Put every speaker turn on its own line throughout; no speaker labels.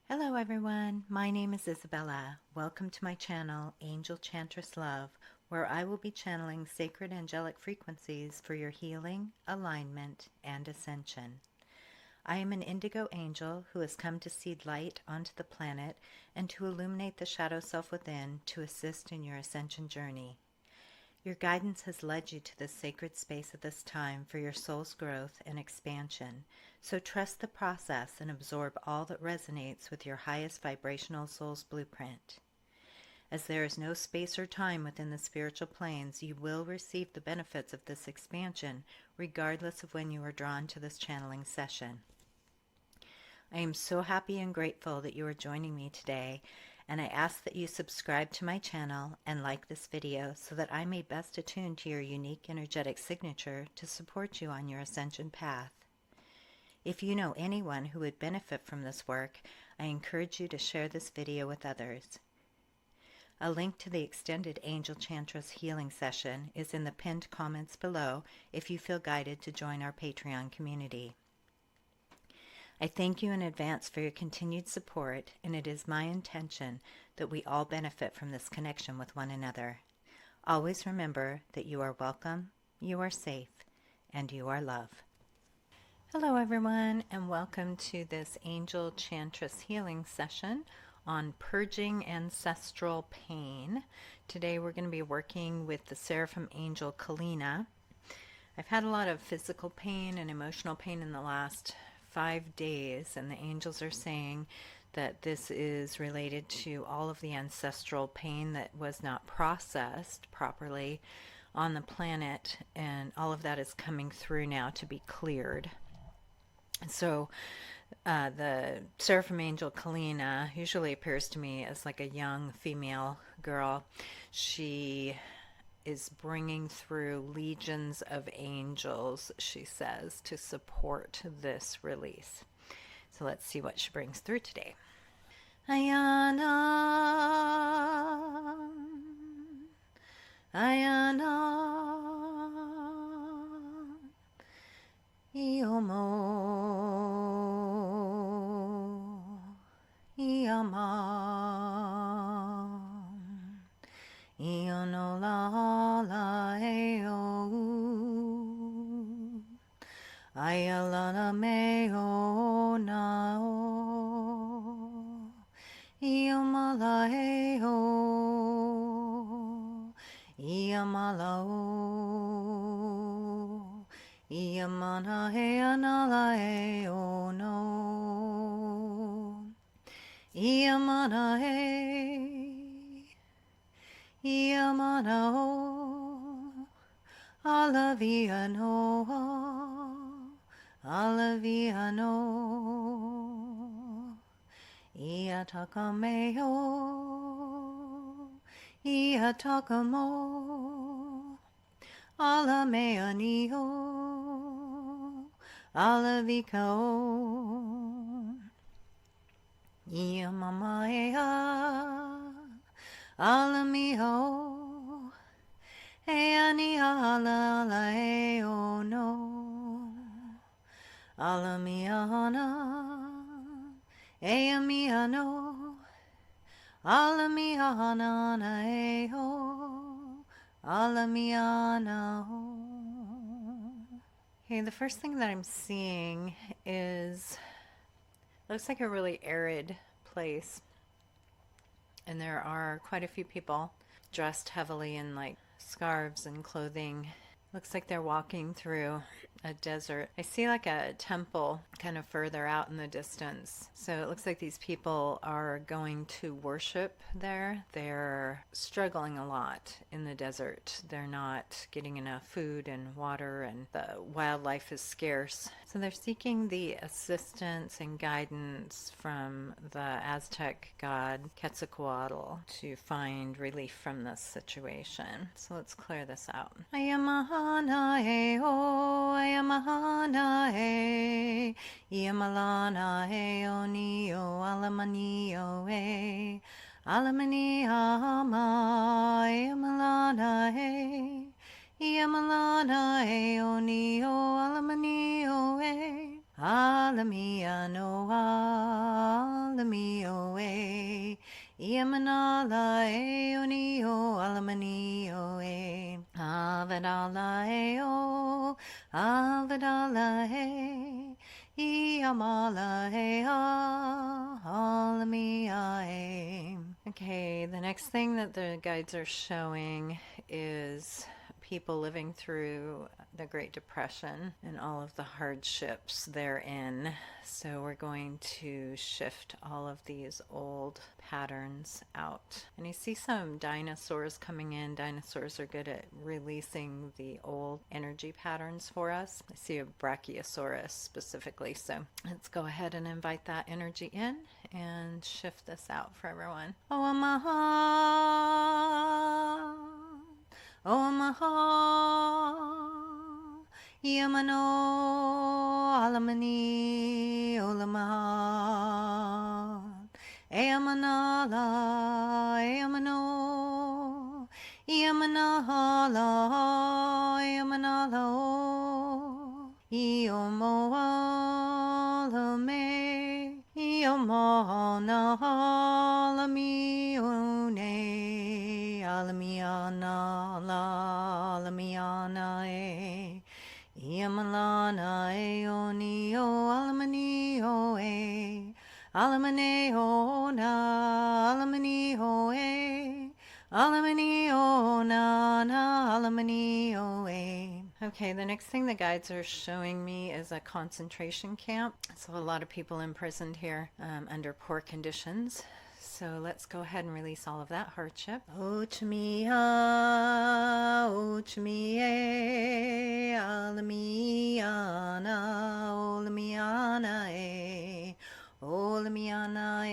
Hello everyone, my name is Isabella. Welcome to my channel, Angel Chantress Love, where I will be channeling sacred angelic frequencies for your healing, alignment, and ascension. I am an indigo angel who has come to seed light onto the planet and to illuminate the shadow self within to assist in your ascension journey. Your guidance has led you to this sacred space at this time for your soul's growth and expansion, so trust the process and absorb all that resonates with your highest vibrational soul's blueprint. As there is no space or time within the spiritual planes, you will receive the benefits of this expansion regardless of when you are drawn to this channeling session. I am so happy and grateful that you are joining me today, and I ask that you subscribe to my channel and like this video so that I may best attune to your unique energetic signature to support you on your ascension path. If you know anyone who would benefit from this work, I encourage you to share this video with others. A link to the extended Angel Chantress healing session is in the pinned comments below if you feel guided to join our Patreon community. I thank you in advance for your continued support, and it is my intention that we all benefit from this connection with one another. Always remember that you are welcome, you are safe, and you are love. Hello everyone, and welcome to this Angel Chantress healing session on purging ancestral pain. Today we're going to be working with the Seraphim Angel Kalina. I've had a lot of physical pain and emotional pain in the last 5 days, and the angels are saying that this is related to all of the ancestral pain that was not processed properly on the planet, and all of that is coming through now to be cleared. So the Seraphim Angel Kalina usually appears to me as like a young female girl. She is bringing through legions of angels, she says, to support this release. So let's see what she brings through today. Ayana, Ayana, Iomo, Iama. Iono la la eo, ayalana meo na o, iamala eo, iamala o, iamana heanala eo no, iamana he. Iamanao, alaviano, alaviano, iatakameo, iatakamo, alameanio, alavikao, iamamaea, Alamiho, Eani ala eo no, Alamiana, Eamiano, Alamiana eo, Alamiana. Okay, the first thing that I'm seeing is, looks like a really arid place. And there are quite a few people dressed heavily in like scarves and clothing. Looks like they're walking through a desert. I see like a temple kind of further out in the distance. So it looks like these people are going to worship there. They're struggling a lot in the desert. They're not getting enough food and water, and the wildlife is scarce. So they're seeking the assistance and guidance from the Aztec god Quetzalcoatl to find relief from this situation. So let's clear this out. Ayamahana e o, ayamahana e, iamalana e o nio, alamanio e, alamania ama, iamalana e, iamalana e o nio, alamanio e, alamia no alamio e Iamanala e onio alamanio e Avadala e o Avadala e Iamala e alamia e. Okay, the next thing that the guides are showing is people living through the Great Depression and all of the hardships therein. So we're going to shift all of these old patterns out. And you see some dinosaurs coming in. Dinosaurs are good at releasing the old energy patterns for us. I see a Brachiosaurus specifically. So let's go ahead and invite that energy in and shift this out for everyone. Omaha. Omaha, Yamano, Alamani, Olamaha, Eamanala, Eamano, Yamanahala, Eamanala, Iomoalame, Iomoanahalami, One, Alamiana, Alamiana, Iamalana, Eonio, Alamanio, Alamaneo, na, Alamanio, Alamanio, na, Alamanio, Okay, the next thing the guides are showing me is a concentration camp. So a lot of people imprisoned here under poor conditions. So let's go ahead and release all of that hardship. Ochmiya, Ochmiye, Alamiyana, Olamiana, Olamiana,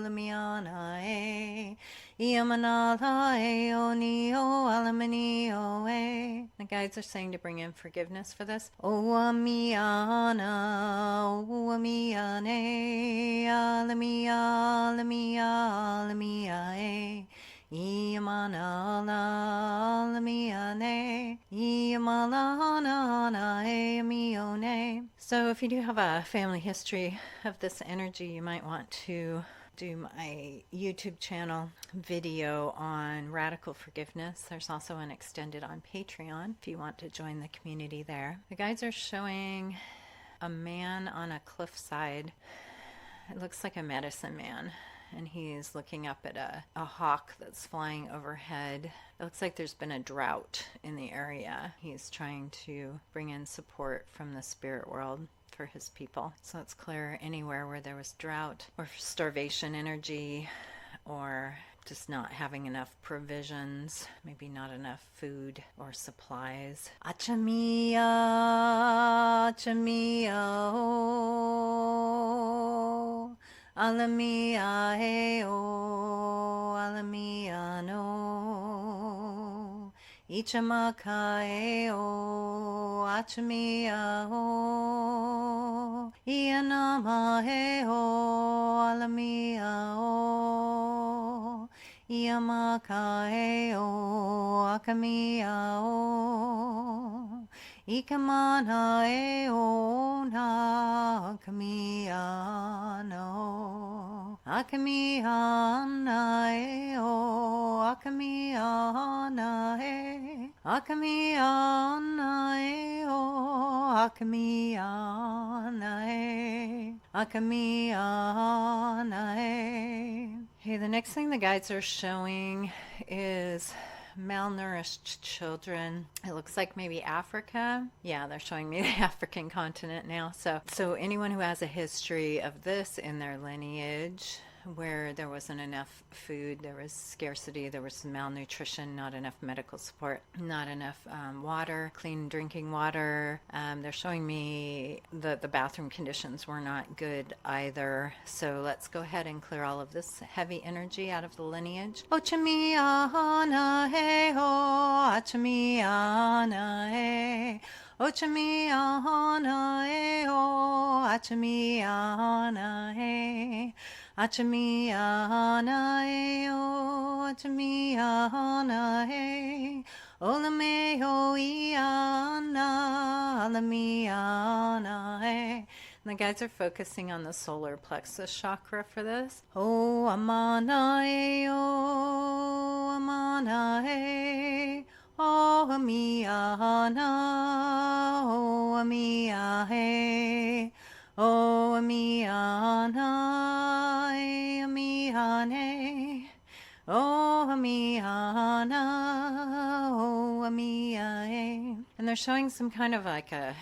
Olamiana, Iamanala, Onio, Alamanio, The guides are saying to bring in forgiveness for this. Oamiana, Oamiane, Alamia, Alamia, Alamia, Iamanala, Alamiane, Iamalana, Amione. So if you do have a family history of this energy, you might want to do my YouTube channel video on radical forgiveness. There's also an extended on Patreon if you want to join the community there. The guides are showing a man on a cliffside. It looks like a medicine man, and he's looking up at a hawk that's flying overhead. It looks like there's been a drought in the area. He's trying to bring in support from the spirit world for his people. So let's clear anywhere where there was drought or starvation energy or just not having enough provisions, maybe not enough food or supplies. Achamiya, Achamiya, oh, Alamia, hey, oh, Alamia, no. Ichamaka, o, Achamiya, o, Ianama, o, Alamia, o, Iamaka, o, Akamiya, o, Ikamana, o, na, Akamiya, no. Akamiana, o, Akamiana, Akamiana, o, Akamiana, Akamiana. Okay, the next thing the guides are showing is malnourished children. It looks like maybe Africa. Yeah, they're showing me the African continent now. So anyone who has a history of this in their lineage, where there wasn't enough food, there was scarcity, there was malnutrition, not enough medical support, not enough water, clean drinking water. They're showing me the bathroom conditions were not good either. So let's go ahead and clear all of this heavy energy out of the lineage. Ochamiana, hey, ho, Achamiana, hey. Ochamiana, hey, ho, Achamiana, hey. Achamiana, o, Achamiana, Olameo, Iana, Alamiana, And the guides are focusing on the solar plexus chakra for this. Oh, Amanae, oh, Amanae, oh, Amiana, oh, Amiahe, oh, Amiana, Amiane, oh, Amiana, oh, Amiae. And they're showing some kind of like a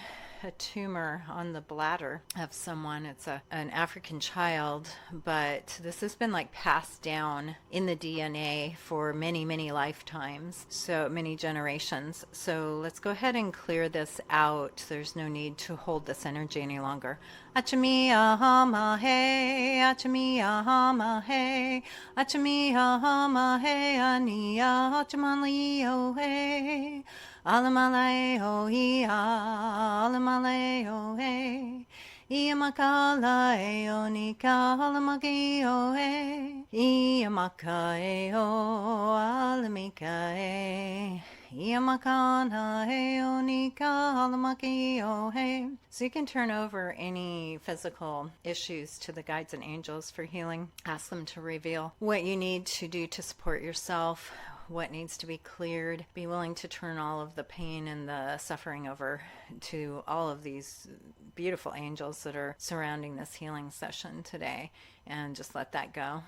tumor on the bladder of someone. It's an African child, but this has been like passed down in the DNA for many, many lifetimes, so many generations. So let's go ahead and clear this out. There's no need to hold this energy any longer. Achami ahama he, achami ahama he, achami ahama he, ania achamali o he. Alamale o ia, alamale o e, iamakala e o nika, alamaki o e, iamaka e o, alamika e, iamakana e o nika, alamaki o e. So you can turn over any physical issues to the guides and angels for healing. Ask them to reveal what you need to do to support yourself, what needs to be cleared. Be willing to turn all of the pain and the suffering over to all of these beautiful angels that are surrounding this healing session today, and just let that go.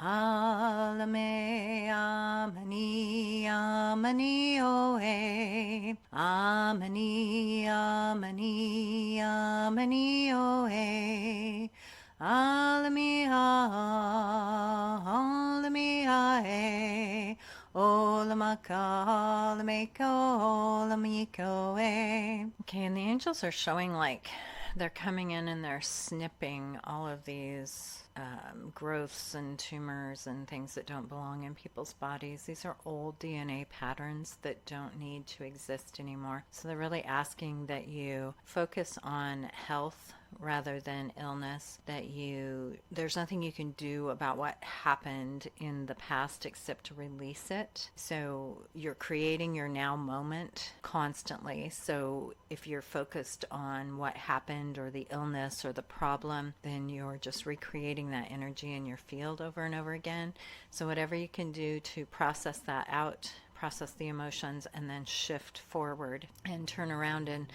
Alame amani amani oe, amani amani amani oe, alami alami ae. Okay, and the angels are showing like they're coming in and they're snipping all of these growths and tumors and things that don't belong in people's bodies. These are old DNA patterns that don't need to exist anymore. So they're really asking that you focus on health rather than illness, that there's nothing you can do about what happened in the past except to release it. So you're creating your now moment constantly. So if you're focused on what happened or the illness or the problem, then you're just recreating that energy in your field over and over again. So whatever you can do to process that out, process the emotions, and then shift forward and turn around and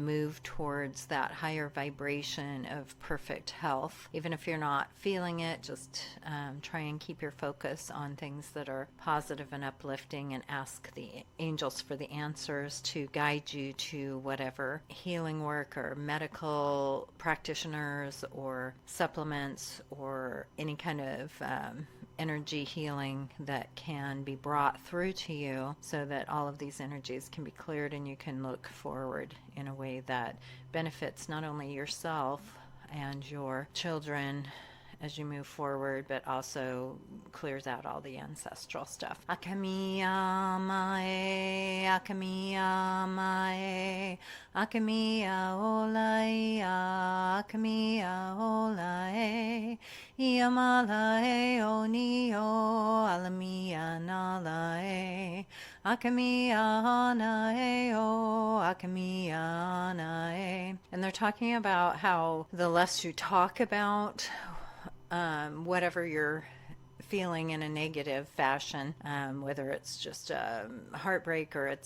move towards that higher vibration of perfect health. Even if you're not feeling it, just try and keep your focus on things that are positive and uplifting, and ask the angels for the answers to guide you to whatever healing work or medical practitioners or supplements or any kind of energy healing that can be brought through to you, so that all of these energies can be cleared and you can look forward in a way that benefits not only yourself and your children as you move forward, but also clears out all the ancestral stuff. Akamiya mae, akamiya mae, akamiya olaya, akamiya olae, iamalae onio, alamiya nalae, akamiya anae o, akamiya anae. And they're talking about how the less you talk about whatever you're feeling in a negative fashion, whether it's just a heartbreak or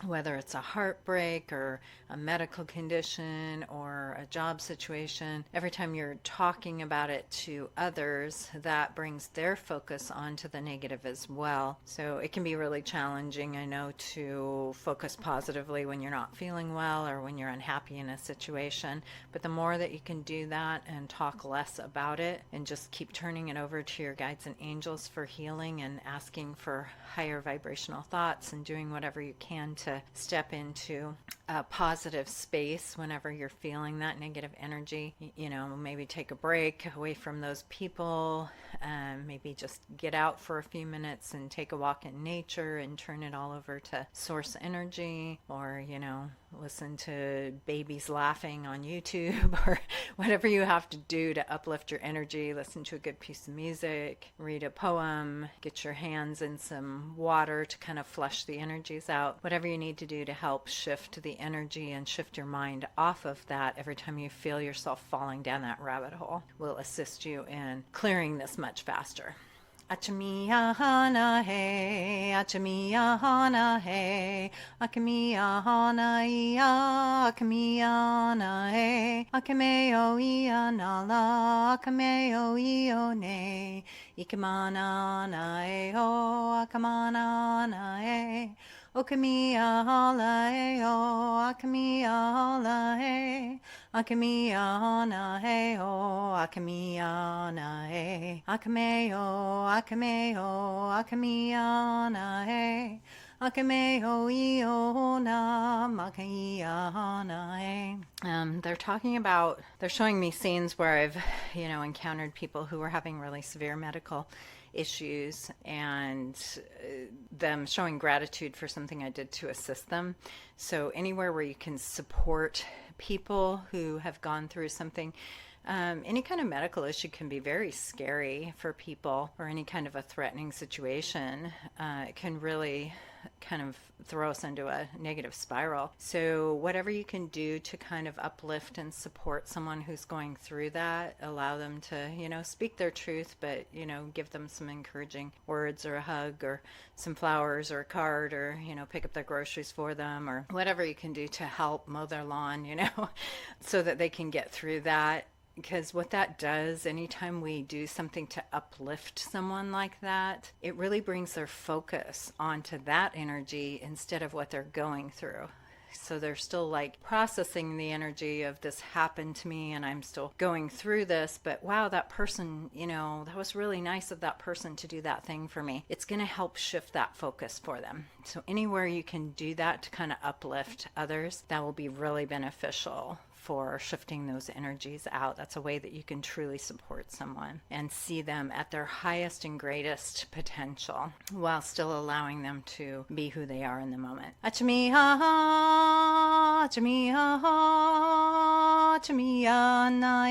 whether it's a heartbreak or a medical condition or a job situation, every time you're talking about it to others, that brings their focus onto the negative as well. So it can be really challenging, I know, to focus positively when you're not feeling well or when you're unhappy in a situation. But the more that you can do that and talk less about it and just keep turning it over to your guides and angels for healing and asking for higher vibrational thoughts and doing whatever you can to step into a positive space whenever you're feeling that negative energy. You know, maybe take a break away from those people, maybe just get out for a few minutes and take a walk in nature and turn it all over to source energy, or, you know, listen to babies laughing on YouTube, or whatever you have to do to uplift your energy. Listen to a good piece of music, read a poem, get your hands in some water to kind of flush the energies out. Whatever you need to do to help shift the energy and shift your mind off of that every time you feel yourself falling down that rabbit hole will assist you in clearing this much faster. Achamiya hana he, achamiya hana he, akamiya hana iya, akamiya na he, akameo iya nala, akameo iyo ne, ikamana na e ho, akamana na e. Okamiya hala he ho, akamiya hala he, akamiya na he ho, akamiya na he, akameo, akameo, akamiya na he, akameo iyo na, makaiya na he. They're showing me scenes where I've, encountered people who were having really severe medical issues, and them showing gratitude for something I did to assist them. So anywhere where you can support people who have gone through something, any kind of medical issue can be very scary for people, or any kind of a threatening situation. It can really kind of throw us into a negative spiral. So whatever you can do to kind of uplift and support someone who's going through that, allow them to, speak their truth, but, give them some encouraging words, or a hug, or some flowers, or a card, or, pick up their groceries for them, or whatever you can do to help mow their lawn, so that they can get through that. Because what that does, anytime we do something to uplift someone like that, it really brings their focus onto that energy instead of what they're going through. So they're still like processing the energy of this happened to me and I'm still going through this, but wow, that person, that was really nice of that person to do that thing for me. It's going to help shift that focus for them. So anywhere you can do that to kind of uplift others, that will be really beneficial for shifting those energies out. That's a way that you can truly support someone and see them at their highest and greatest potential while still allowing them to be who they are in the moment. Achamiha, achamiha, achamiya na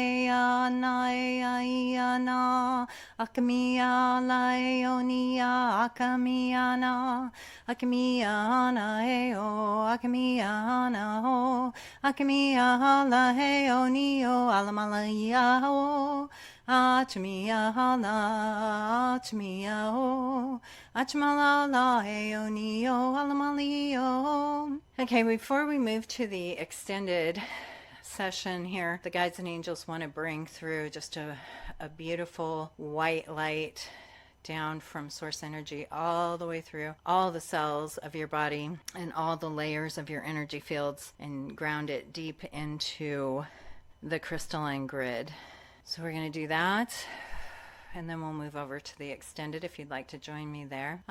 na, akamiya laeonia, akamiya na, akamiya na eo, akamiya na ho, akamiya la he o ni o alamala ya o achmiya hala achmiya o achmala la he o ni o alamali o. Okay, before we move to the extended session here, the guides and angels want to bring through just a beautiful white light down from source energy all the way through all the cells of your body and all the layers of your energy fields, and ground it deep into the crystalline grid. So we're going to do that, and then we'll move over to the extended if you'd like to join me there.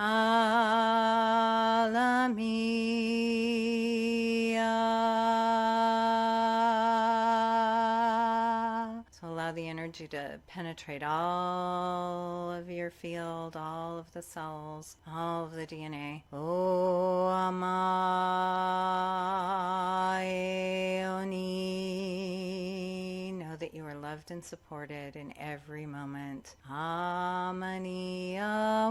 Allow the energy to penetrate all of your field, all of the cells, all of the DNA. O Amae Oni. Know that you are loved and supported in every moment. Amani Ao.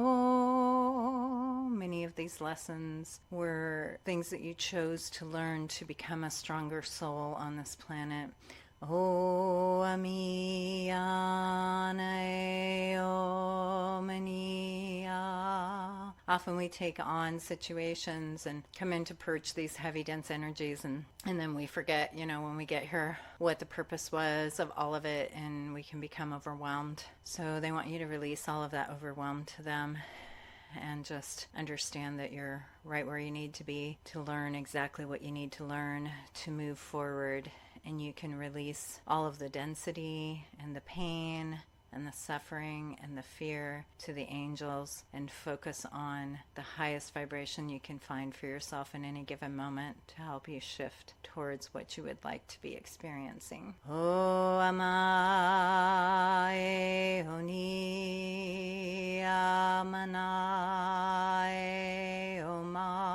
Many of these lessons were things that you chose to learn to become a stronger soul on this planet. O Amiyane O Mania. Often we take on situations and come in to purge these heavy, dense energies, and then we forget, when we get here, what the purpose was of all of it, and we can become overwhelmed. So they want you to release all of that overwhelm to them and just understand that you're right where you need to be to learn exactly what you need to learn to move forward. And you can release all of the density and the pain and the suffering and the fear to the angels and focus on the highest vibration you can find for yourself in any given moment to help you shift towards what you would like to be experiencing. O Amae Oni Amanae Oma.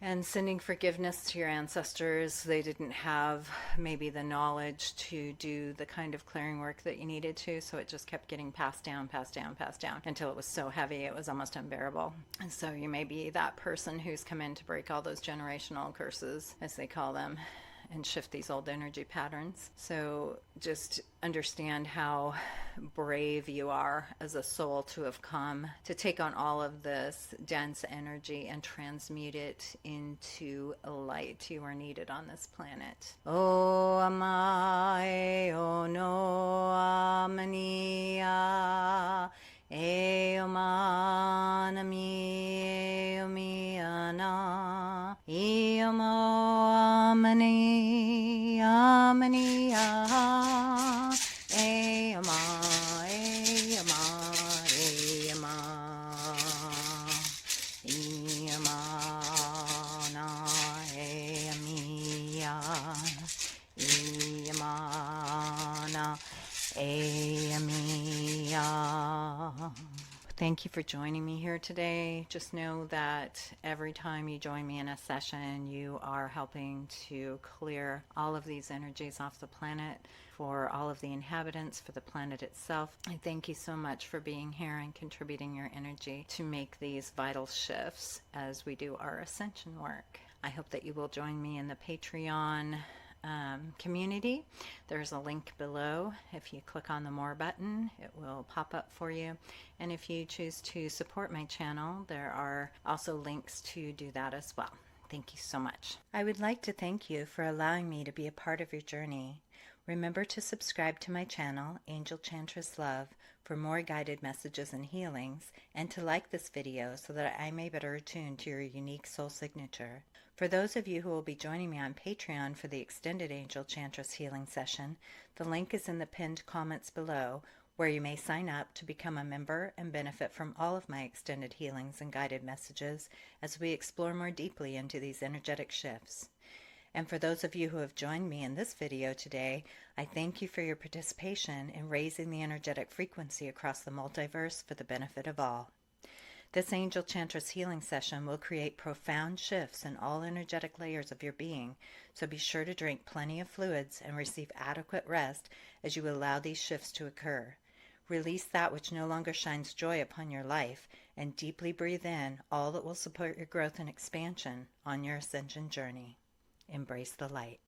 And and sending forgiveness to your ancestors. They didn't have maybe the knowledge to do the kind of clearing work that you needed to, so it just kept getting passed down, passed down, passed down until it was so heavy it was almost unbearable. And so you may be that person who's come in to break all those generational curses, as they call them, and shift these old energy patterns. So just understand how brave you are as a soul to have come to take on all of this dense energy and transmute it into light. You are needed on this planet. O amai o no amania eomanami eomiana eomoamani amania eoma eoma eoma eomana eomia eomana eomia. Thank you for joining me here today. Just know that every time you join me in a session, you are helping to clear all of these energies off the planet for all of the inhabitants, for the planet itself. I thank you so much for being here and contributing your energy to make these vital shifts as we do our ascension work. I hope that you will join me in the Patreon community. There's a link below. If you click on the More button, it will pop up for you. And if you choose to support my channel, there are also links to do that as well. Thank you so much. I would like to thank you for allowing me to be a part of your journey. Remember to subscribe to my channel, Angel Chantress Love, for more guided messages and healings, and to like this video so that I may better attune to your unique soul signature. For those of you who will be joining me on Patreon for the extended Angel Chantress healing session, the link is in the pinned comments below, where you may sign up to become a member and benefit from all of my extended healings and guided messages as we explore more deeply into these energetic shifts. And for those of you who have joined me in this video today, I thank you for your participation in raising the energetic frequency across the multiverse for the benefit of all. This Angel Chantress healing session will create profound shifts in all energetic layers of your being, so be sure to drink plenty of fluids and receive adequate rest as you allow these shifts to occur. Release that which no longer shines joy upon your life, and deeply breathe in all that will support your growth and expansion on your ascension journey. Embrace the light.